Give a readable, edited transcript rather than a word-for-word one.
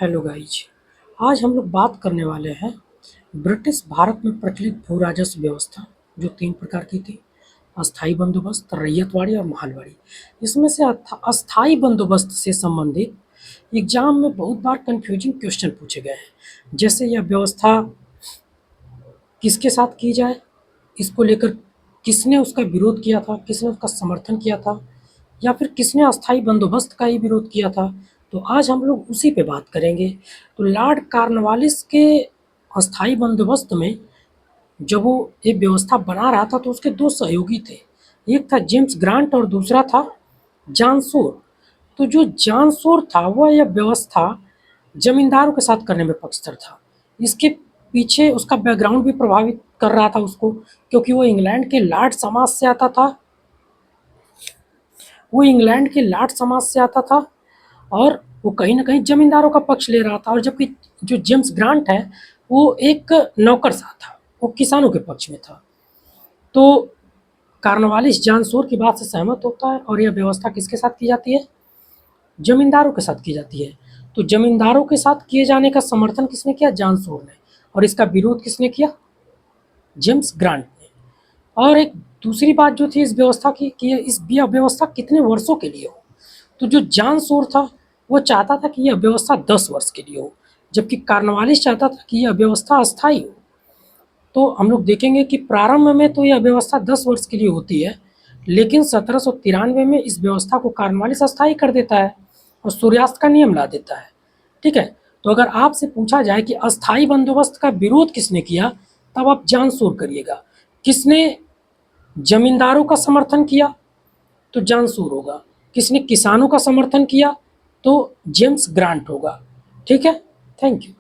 Hello guys. आज हम लोग बात करने वाले हैं ब्रिटिश भारत में प्रचलित भू राजस्व व्यवस्था, जो 3 प्रकार की थी: अस्थाई बंदोबस्त, रैयतवाड़ी और महलवाड़ी। इसमें से अस्थाई बंदोबस्त से संबंधित एग्जाम में बहुत बार कंफ्यूजिंग क्वेश्चन पूछे गए हैं, जैसे यह व्यवस्था किसके साथ की जाए, इसको लेकर किसने उसका विरोध किया था, किसने उसका समर्थन किया था, या फिर किसने अस्थाई बंदोबस्त का ही विरोध किया था। तो आज हम लोग उसी पे बात करेंगे। तो लॉर्ड कॉर्नवालिस के अस्थाई बंदोबस्त में जब वो एक व्यवस्था बना रहा था तो उसके 2 सहयोगी थे। एक था जेम्स ग्रांट और दूसरा था जॉन शोर। तो जो जॉन शोर था वह यह व्यवस्था जमींदारों के साथ करने में पक्षधर था। इसके पीछे उसका बैकग्राउंड भी प्रभावित कर रहा था उसको, क्योंकि वो इंग्लैंड के लाट समाज से आता था। और वो कहीं न कहीं ज़मींदारों का पक्ष ले रहा था। और जबकि जो जेम्स ग्रांट है, वो एक नौकरशाह था, वो किसानों के पक्ष में था। तो कॉर्नवालिस जॉन शोर की बात से सहमत होता है और यह व्यवस्था किसके साथ की जाती है? ज़मींदारों के साथ की जाती है। तो ज़मींदारों के साथ किए जाने का समर्थन किसने किया? जॉन शोर ने। और इसका विरोध किसने किया? जेम्स ग्रांट ने। और एक दूसरी बात जो थी इस व्यवस्था की कि इस व्यवस्था कितने वर्षों के लिए हो। तो जो जॉन शोर था वो चाहता था कि यह व्यवस्था 10 वर्ष के लिए हो, जबकि कॉर्नवालिस चाहता था कि यह व्यवस्था अस्थायी हो। तो हम लोग देखेंगे कि प्रारंभ में तो यह व्यवस्था 10 वर्ष के लिए होती है, लेकिन 1793 में इस व्यवस्था को कॉर्नवालिस अस्थायी कर देता है और सूर्यास्त का नियम ला देता है। ठीक है। तो अगर आपसे पूछा जाए कि अस्थायी बंदोबस्त का विरोध किसने किया, तब आप जॉन शोर करिएगा। किसने जमींदारों का समर्थन किया? तो जॉन शोर होगा। किसने किसानों का समर्थन किया? तो जेम्स ग्रांट होगा। ठीक है। Thank you.